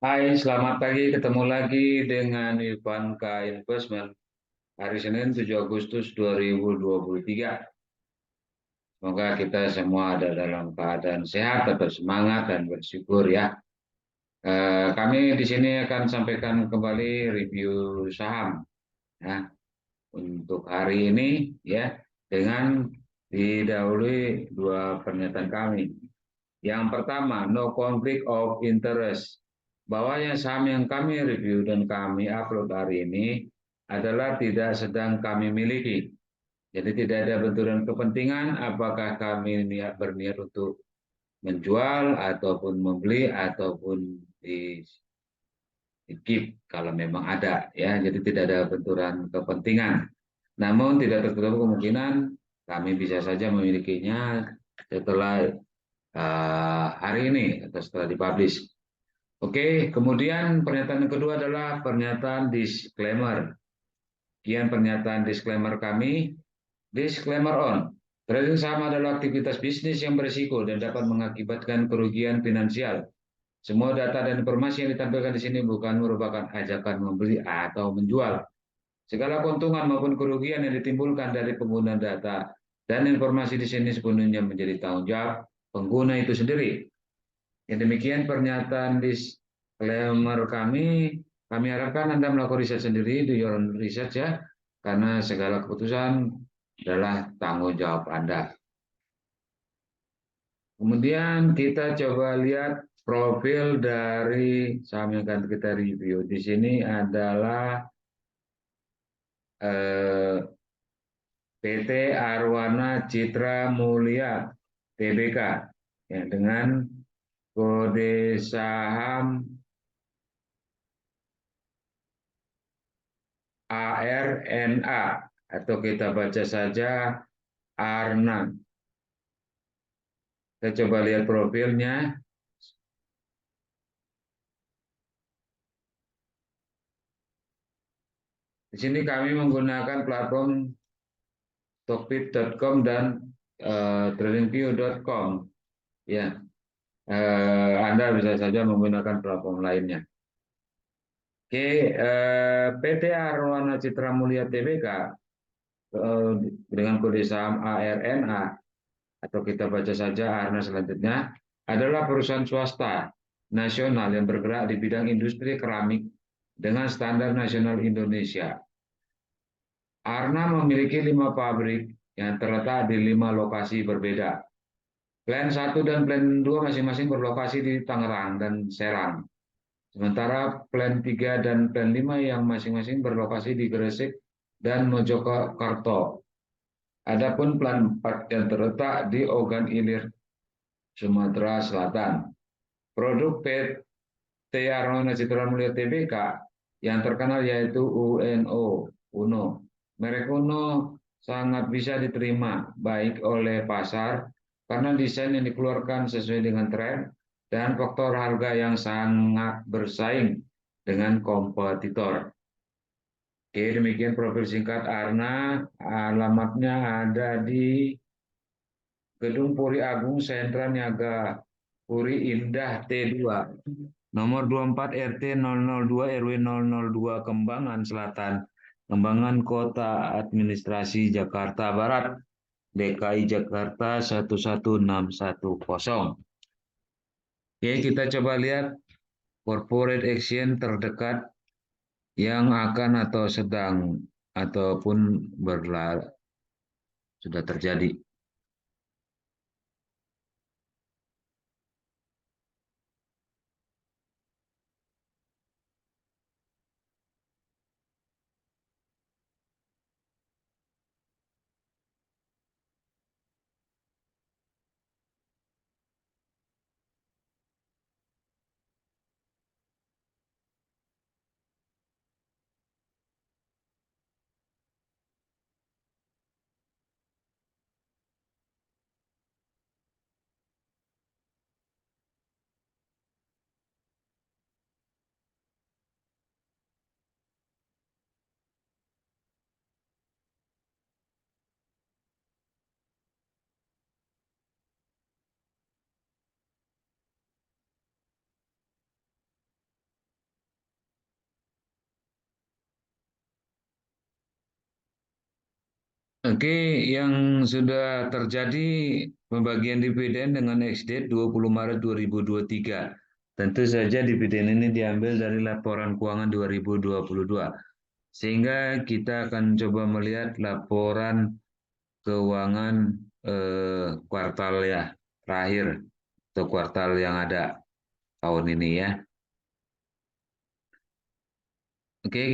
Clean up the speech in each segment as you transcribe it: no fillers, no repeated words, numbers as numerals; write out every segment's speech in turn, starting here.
Hai, selamat pagi. Ketemu lagi dengan Ivanka Investment hari Senin 7 Agustus 2023. Semoga kita semua ada dalam keadaan sehat, tetap semangat dan bersyukur ya. Kami di sini akan sampaikan kembali review saham ya untuk hari ini ya dengan didahului dua pernyataan kami. Yang pertama, no conflict of interest. Bahwa yang saham yang kami review dan kami upload hari ini adalah tidak sedang kami miliki. Jadi tidak ada benturan kepentingan apakah kami berniat untuk menjual ataupun membeli ataupun di skip kalau memang ada ya. Jadi tidak ada benturan kepentingan. Namun tidak tertutup kemungkinan kami bisa saja memilikinya setelah hari ini atau setelah dipublish. Oke, kemudian pernyataan yang kedua adalah pernyataan disclaimer. Sekian pernyataan disclaimer kami. Disclaimer on. Trading saham adalah aktivitas bisnis yang berisiko dan dapat mengakibatkan kerugian finansial. Semua data dan informasi yang ditampilkan di sini bukan merupakan ajakan membeli atau menjual. Segala keuntungan maupun kerugian yang ditimbulkan dari penggunaan data dan informasi di sini sepenuhnya menjadi tanggung jawab pengguna itu sendiri. Yang demikian pernyataan disclaimer kami. Kami harapkan Anda melakukan riset sendiri, do your own research ya, karena segala keputusan adalah tanggung jawab Anda. Kemudian kita coba lihat profil dari saham yang akan kita review. Di sini adalah PT Arwana Citra Mulia Tbk ya, dengan kode saham ARNA atau kita baca saja Arna. Kita coba lihat profilnya. Di sini kami menggunakan platform Stockbit.com dan tradingview.com. Ya, Anda bisa saja menggunakan platform lainnya. Oke, PT Arwana Citra Mulia Tbk dengan kode saham ARNA atau kita baca saja Arna selanjutnya adalah perusahaan swasta nasional yang bergerak di bidang industri keramik dengan standar nasional Indonesia. Arna memiliki 5 pabrik yang terletak di 5 lokasi berbeda. Plan 1 dan Plan 2 masing-masing berlokasi di Tangerang dan Serang. Sementara Plan 3 dan Plan 5 yang masing-masing berlokasi di Gresik dan Mojokerto. Adapun Plan 4 yang terletak di Ogan Ilir, Sumatera Selatan. Produk PT Arwana Citra Mulia Tbk yang terkenal yaitu Uno. Merek Uno sangat bisa diterima baik oleh pasar karena desain yang dikeluarkan sesuai dengan tren dan faktor harga yang sangat bersaing dengan kompetitor. Oke, demikian profil singkat Arna. Alamatnya ada di Gedung Puri Agung Sentra Niaga Puri Indah T2. Nomor 24 RT 002 RW 002 Kembangan Selatan, Kembangan Kota Administrasi Jakarta Barat, DKI Jakarta 11610. Oke, kita coba lihat corporate action terdekat yang akan atau sedang ataupun sudah terjadi. Oke, yang sudah terjadi pembagian dividen dengan ex-date 20 Maret 2023. Tentu saja dividen ini diambil dari laporan keuangan 2022. Sehingga kita akan coba melihat laporan keuangan kuartal ya terakhir atau kuartal yang ada tahun ini ya. Oke,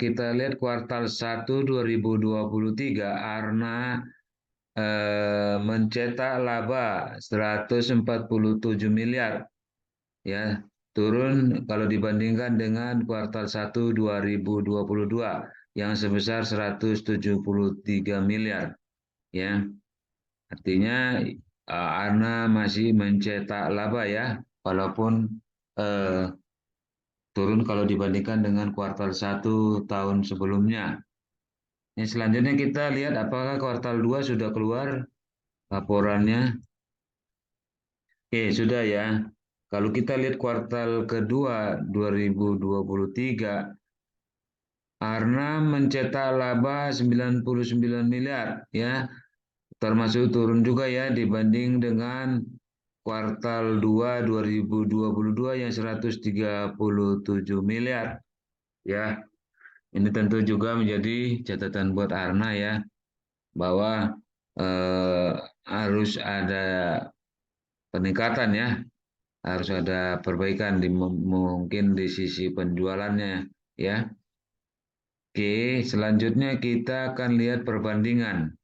kita lihat kuartal 1 2023 Arna mencetak laba 147 miliar ya, turun kalau dibandingkan dengan kuartal 1 2022 yang sebesar 173 miliar ya. Artinya Arna masih mencetak laba ya, walaupun eh, turun kalau dibandingkan dengan kuartal 1 tahun sebelumnya. Yang selanjutnya kita lihat apakah kuartal 2 sudah keluar laporannya. Oke, sudah ya. Kalau kita lihat kuartal kedua 2023, Arna mencetak laba 99 miliar ya, termasuk turun juga ya dibanding dengan kuartal 2 2022 yang 137 miliar ya. Ini tentu juga menjadi catatan buat Arna ya, bahwa eh, harus ada peningkatan ya, harus ada perbaikan mungkin di sisi penjualannya ya. Oke, selanjutnya kita akan lihat perbandingan.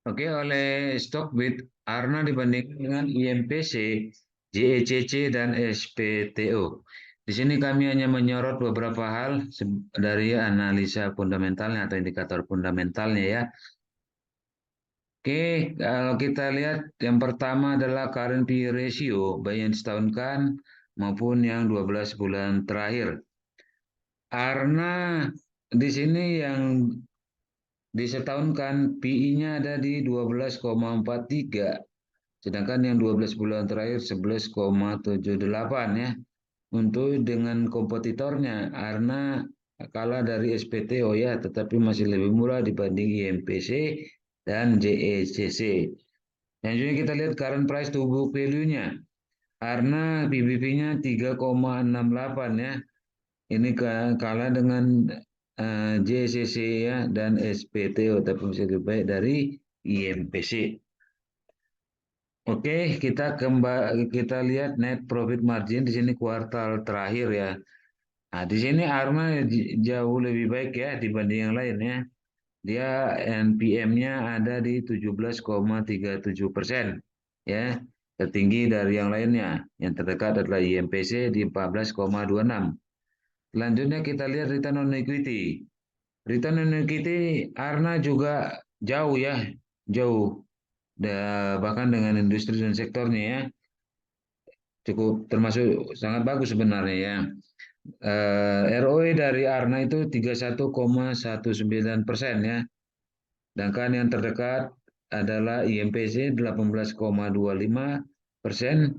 Oke, oleh Stockbit, Arna dibandingkan dengan IMPC, JECC, dan SPTO. Di sini kami hanya menyorot beberapa hal dari analisa fundamentalnya atau indikator fundamentalnya ya. Oke, kalau kita lihat yang pertama adalah current PE ratio, baik yang disetahunkan maupun yang 12 bulan terakhir. Karena di sini yang disetahunkan PI-nya ada di 12,43, sedangkan yang 12 bulan terakhir 11,78 ya. Untuk dengan kompetitornya, karena kalah dari SPTO ya, tetapi masih lebih murah dibanding IMPC dan JECC. Selanjutnya kita lihat current price to book value-nya. Karena PBV-nya 3,68 ya. Ini kalah dengan JCC ya dan SPTO, tapi masih lebih baik dari IMPC. Oke, kita lihat net profit margin di sini kuartal terakhir ya. Nah, di sini Arma jauh lebih baik ya dibanding yang lain ya. Dia NPM-nya ada di 17,37% ya, tertinggi dari yang lainnya. Yang terdekat adalah IMPC di 14,26. Selanjutnya kita lihat return on equity. Return on equity Arna juga jauh ya, jauh. Bahkan dengan industri dan sektornya ya, cukup termasuk sangat bagus sebenarnya ya. ROE dari Arna itu 31,19% ya. Sedangkan yang terdekat adalah IMPC 18,25%,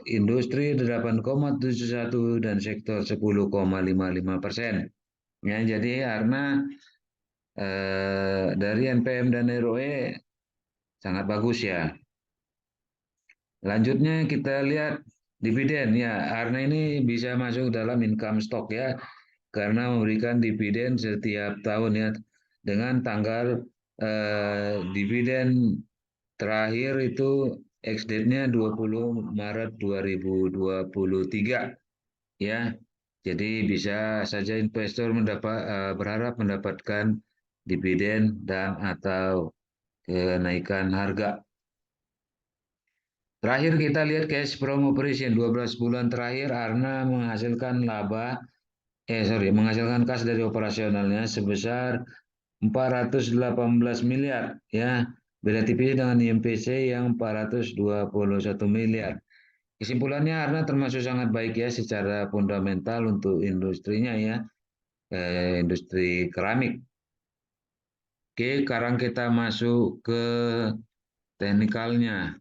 industri 8,71 dan sektor 10,55%. Ya, jadi karena dari NPM dan ROE sangat bagus ya. Lanjutnya kita lihat dividen ya, karena ini bisa masuk dalam income stock ya, karena memberikan dividen setiap tahun ya, dengan tanggal dividen terakhir itu ex-date-nya 20 Maret 2023 ya. Jadi bisa saja investor berharap mendapatkan dividen dan atau kenaikan harga. Terakhir kita lihat cash from operation 12 bulan terakhir Arna menghasilkan kas dari operasionalnya sebesar 418 miliar ya. Beda tipis dengan IMPC yang 421 miliar. Kesimpulannya Arna termasuk sangat baik ya secara fundamental untuk industrinya ya. industri keramik. Oke, sekarang kita masuk ke teknikalnya.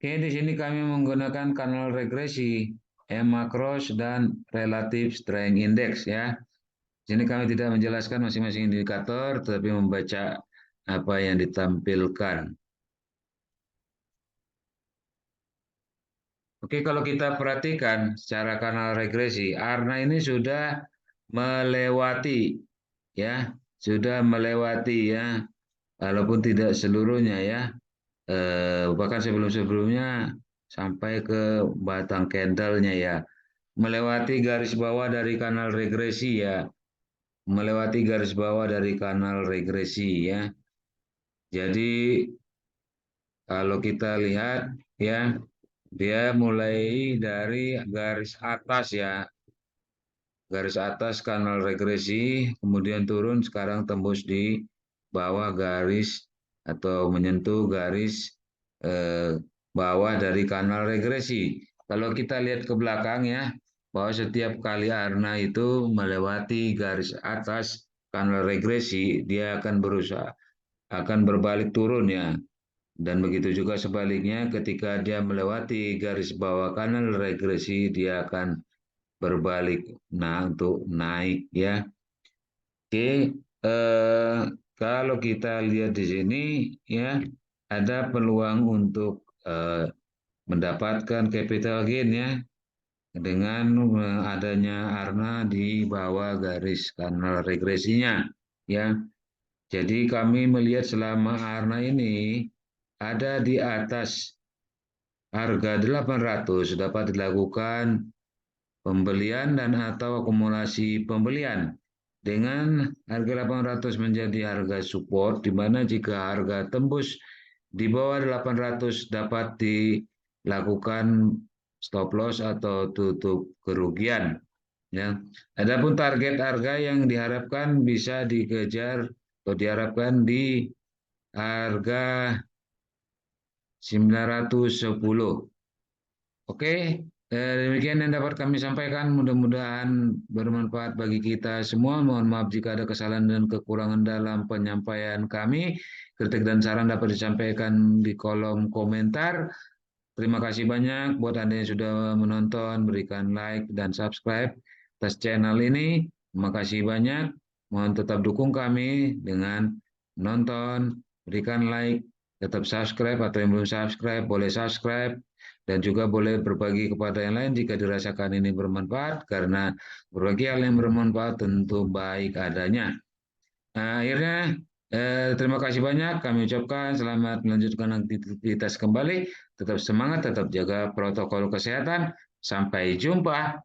Oke, di sini kami menggunakan kanal regresi, macros dan relative strength index ya. Di sini kami tidak menjelaskan masing-masing indikator, tetapi membaca apa yang ditampilkan. Oke, kalau kita perhatikan secara kanal regresi, Arna ini sudah melewati ya, sudah melewati ya, walaupun tidak seluruhnya ya, bahkan sebelum-sebelumnya sampai ke batang candle-nya ya, melewati garis bawah dari kanal regresi ya, melewati garis bawah dari kanal regresi ya. Jadi kalau kita lihat ya, dia mulai dari garis atas ya, garis atas kanal regresi, kemudian turun, sekarang tembus di bawah garis atau menyentuh garis bawah dari kanal regresi. Kalau kita lihat ke belakang ya, bahwa setiap kali Arna itu melewati garis atas kanal regresi, dia akan berusaha, akan berbalik turun ya. Dan begitu juga sebaliknya, ketika dia melewati garis bawah kanal regresi, dia akan berbalik nah untuk naik ya. Oke, eh, kalau kita lihat di sini ya, ada peluang untuk mendapatkan capital gain ya dengan adanya Arna di bawah garis kanal regresinya ya. Jadi kami melihat selama Arna ini ada di atas harga 800 dapat dilakukan pembelian dan atau akumulasi pembelian dengan harga 800 menjadi harga support, di mana jika harga tembus di bawah 800 dapat dilakukan stop loss atau tutup kerugian ya. Adapun target harga yang diharapkan bisa dikejar atau diharapkan di harga 910. Oke, demikian yang dapat kami sampaikan. Mudah-mudahan bermanfaat bagi kita semua. Mohon maaf jika ada kesalahan dan kekurangan dalam penyampaian kami. Kritik dan saran dapat disampaikan di kolom komentar. Terima kasih banyak buat Anda yang sudah menonton, berikan like dan subscribe atas channel ini. Terima kasih banyak. Mohon tetap dukung kami dengan nonton, berikan like, tetap subscribe atau yang belum subscribe boleh subscribe dan juga boleh berbagi kepada yang lain jika dirasakan ini bermanfaat karena berbagi hal yang bermanfaat tentu baik adanya. Nah, akhirnya terima kasih banyak. Kami ucapkan selamat melanjutkan aktivitas kembali. Tetap semangat, tetap jaga protokol kesehatan. Sampai jumpa.